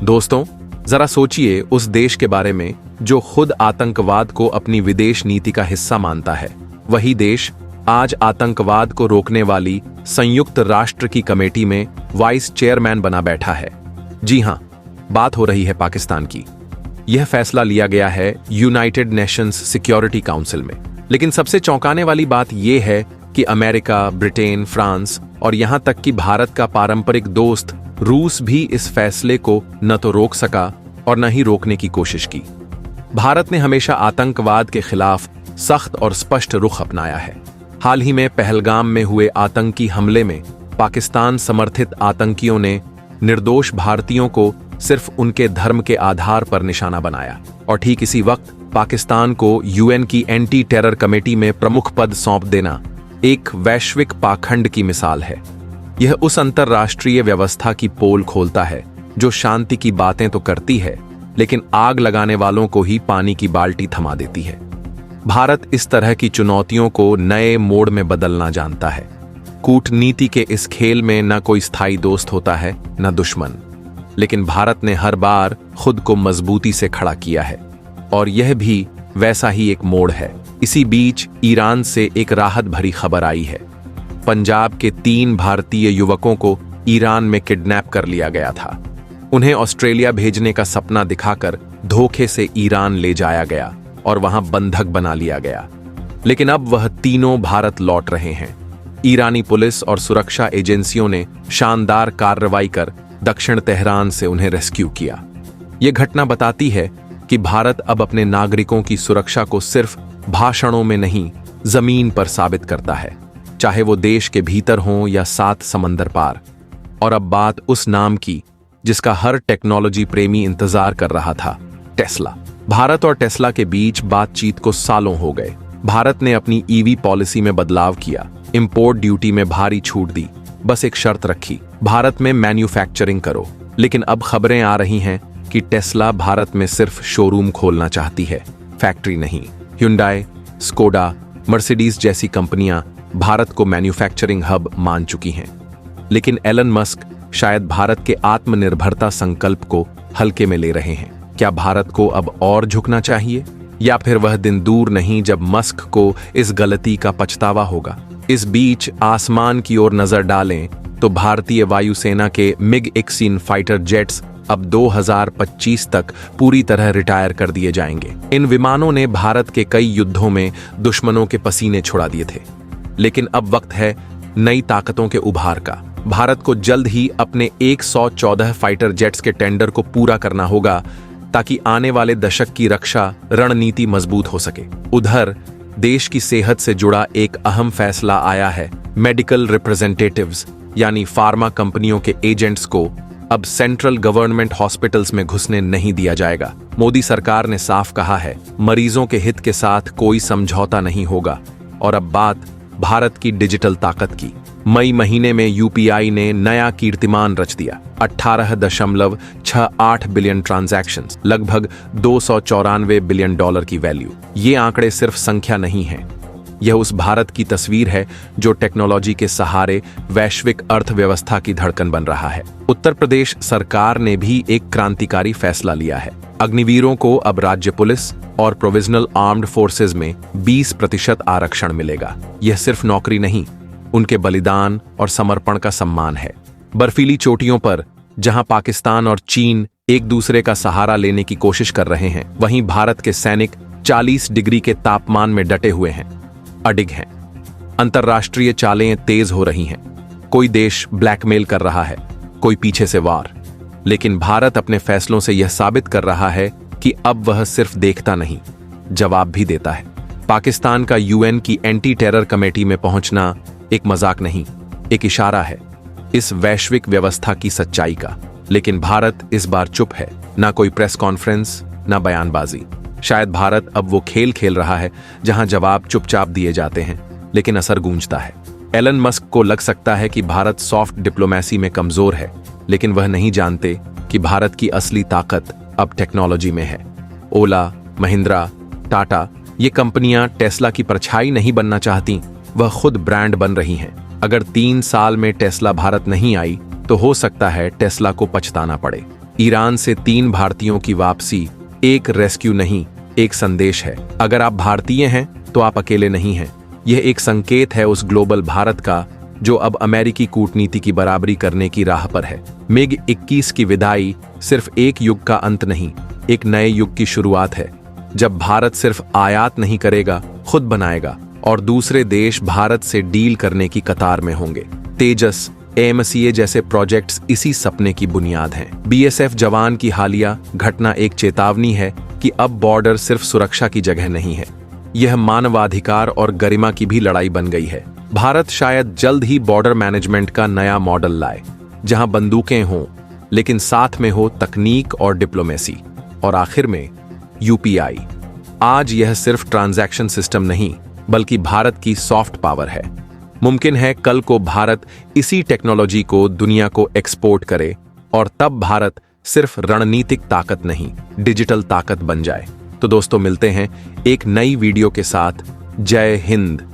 दोस्तों, जरा सोचिए उस देश के बारे में जो खुद आतंकवाद को अपनी विदेश नीति का हिस्सा मानता है। वही देश आज आतंकवाद को रोकने वाली संयुक्त राष्ट्र की कमेटी में वाइस चेयरमैन बना बैठा है। जी हां, बात हो रही है पाकिस्तान की। यह फैसला लिया गया है यूनाइटेड नेशंस सिक्योरिटी काउंसिल में। लेकिन सबसे चौंकाने वाली बात यह है कि अमेरिका, ब्रिटेन, फ्रांस और यहां तक कि भारत का पारंपरिक दोस्त रूस भी इस फैसले को न तो रोक सका और न ही रोकने की कोशिश की। भारत ने हमेशा आतंकवाद के खिलाफ सख्त और स्पष्ट रुख अपनाया है। हाल ही में पहलगाम में हुए आतंकी हमले में पाकिस्तान समर्थित आतंकियों ने निर्दोष भारतीयों को सिर्फ उनके धर्म के आधार पर निशाना बनाया। और ठीक इसी वक्त पाकिस्तान को यूएन की एंटी टेरर कमेटी में प्रमुख पद सौंप देना एक वैश्विक पाखंड की मिसाल है। यह उस अंतर्राष्ट्रीय व्यवस्था की पोल खोलता है जो शांति की बातें तो करती है, लेकिन आग लगाने वालों को ही पानी की बाल्टी थमा देती है। भारत इस तरह की चुनौतियों को नए मोड़ में बदलना जानता है। कूटनीति के इस खेल में न कोई स्थायी दोस्त होता है, न दुश्मन। लेकिन भारत ने हर बार खुद को मजबूती से खड़ा किया है, और यह भी वैसा ही एक मोड़ है। इसी बीच ईरान से एक राहत भरी खबर आई है। पंजाब के 3 भारतीय युवकों को ईरान में किडनैप कर लिया गया था। उन्हें ऑस्ट्रेलिया भेजने का सपना दिखाकर धोखे से ईरान ले जाया गया और वहां बंधक बना लिया गया। लेकिन अब वह तीनों भारत लौट रहे हैं। ईरानी पुलिस और सुरक्षा एजेंसियों ने शानदार कार्रवाई कर दक्षिण तेहरान से उन्हें रेस्क्यू किया। यह घटना बताती है कि भारत अब अपने नागरिकों की सुरक्षा को सिर्फ भाषणों में नहीं, जमीन पर साबित करता है, चाहे वो देश के भीतर हों या 7 समंदर पार। और अब बात उस नाम की जिसका हर टेक्नोलॉजी प्रेमी इंतजार कर रहा था, टेस्ला। भारत और टेस्ला के बीच बातचीत को सालों हो गए। भारत ने अपनी ईवी पॉलिसी में बदलाव किया, इंपोर्ट ड्यूटी में भारी छूट दी, बस एक शर्त रखी, भारत में मैन्युफैक्चरिंग करो। लेकिन अब खबरें आ रही हैं कि टेस्ला भारत में सिर्फ शोरूम खोलना चाहती है, फैक्ट्री नहीं। ह्युंडई, स्कोडा, मर्सिडीज जैसी कंपनियां भारत को मैन्युफैक्चरिंग हब मान चुकी हैं। लेकिन एलन मस्क शायद भारत के आत्मनिर्भरता संकल्प को हल्के में ले रहे हैं। क्या भारत को अब और झुकना चाहिए, या फिर वह दिन दूर नहीं जब मस्क को इस गलती का पछतावा होगा? इस बीच आसमान की ओर नजर डालें तो भारतीय वायुसेना के मिग-16 फाइटर जेट्स अब 2025 तक पूरी तरह रिटायर कर दिए जाएंगे। इन विमानों ने भारत के कई युद्धों में दुश्मनों के पसीने छुड़ा दिए थे। लेकिन अब वक्त है नई ताकतों के उभार का। भारत को जल्द ही अपने 114 फाइटर जेट्स के टेंडर को पूरा करना होगा, ताकि आने वाले दशक की रक्षा रणनीति मजबूत हो सके। उधर देश की सेहत से जुड़ा एक अहम फैसला आया है। मेडिकल रिप्रेजेंटेटिव्स यानी फार्मा कंपनियों के एजेंट्स को अब सेंट्रल गवर्नमेंट हॉस्पिटल्स में घुसने नहीं दिया जाएगा। मोदी सरकार ने साफ कहा है, मरीजों के हित के साथ कोई समझौता नहीं होगा। और अब बात भारत की डिजिटल ताकत की। मई महीने में यूपीआई ने नया कीर्तिमान रच दिया। 18.68 बिलियन ट्रांजैक्शंस, लगभग $294 बिलियन की वैल्यू। ये आंकड़े सिर्फ संख्या नहीं है, यह उस भारत की तस्वीर है जो टेक्नोलॉजी के सहारे वैश्विक अर्थव्यवस्था की धड़कन बन रहा है। उत्तर प्रदेश सरकार ने भी एक क्रांतिकारी फैसला लिया है। अग्निवीरों को अब राज्य पुलिस और प्रोविजनल आर्म्ड फोर्सेज में 20% आरक्षण मिलेगा। यह सिर्फ नौकरी नहीं, उनके बलिदान और समर्पण का सम्मान है। बर्फीली चोटियों पर जहां पाकिस्तान और चीन एक दूसरे का सहारा लेने की कोशिश कर रहे हैं, वहीं भारत के सैनिक 40 डिग्री के तापमान में डटे हुए हैं, अडिग हैं। अंतर्राष्ट्रीय चालें तेज हो रही हैं। कोई देश ब्लैकमेल कर रहा है, कोई पीछे से वार। लेकिन भारत अपने फैसलों से यह साबित कर रहा है कि अब वह सिर्फ देखता नहीं, जवाब भी देता है। पाकिस्तान का यूएन की एंटी टेरर कमेटी में पहुंचना एक मजाक नहीं, एक इशारा है इस वैश्विक व्यवस्था की सच्चाई का। लेकिन भारत इस बार चुप है, ना कोई प्रेस कॉन्फ्रेंस, ना बयानबाजी। शायद भारत अब वो खेल खेल रहा है जहां जवाब चुपचाप दिए जाते हैं, लेकिन असर गूंजता है। एलन मस्क को लग सकता है कि भारत सॉफ्ट डिप्लोमेसी में कमजोर है, लेकिन वह नहीं जानते कि भारत की असली ताकत अब टेक्नोलॉजी में है। ओला, महिंद्रा, टाटा, ये कंपनियां टेस्ला की परछाई नहीं बनना चाहती, वह खुद ब्रांड बन रही हैं। अगर 3 साल में टेस्ला भारत नहीं आई तो हो सकता है टेस्ला को पछताना पड़े। ईरान से 3 भारतीयों की वापसी एक रेस्क्यू नहीं, एक संदेश है। अगर आप भारतीय हैं तो आप अकेले नहीं हैं। यह एक संकेत है उस ग्लोबल भारत का जो अब अमेरिकी कूटनीति की बराबरी करने की राह पर है। MiG-21 की विदाई सिर्फ एक युग का अंत नहीं, एक नए युग की शुरुआत है, जब भारत सिर्फ आयात नहीं करेगा, खुद बनाएगा और दूसरे देश भारत से डील करने की कतार में होंगे। तेजस, AMCA जैसे प्रोजेक्ट्स इसी सपने की बुनियाद हैं। BSF जवान की हालिया घटना एक चेतावनी है कि अब बॉर्डर सिर्फ सुरक्षा की जगह नहीं है, यह मानवाधिकार और गरिमा की भी लड़ाई बन गई है। भारत शायद जल्द ही बॉर्डर मैनेजमेंट का नया मॉडल लाए, जहां बंदूकें हों लेकिन साथ में हो तकनीक और डिप्लोमेसी। और आखिर में UPI। आज यह सिर्फ ट्रांजैक्शन सिस्टम नहीं बल्कि भारत की सॉफ्ट पावर है। मुमकिन है कल को भारत इसी टेक्नोलॉजी को दुनिया को एक्सपोर्ट करे और तब भारत सिर्फ रणनीतिक ताकत नहीं, डिजिटल ताकत बन जाए। तो दोस्तों, मिलते हैं एक नई वीडियो के साथ। जय हिंद।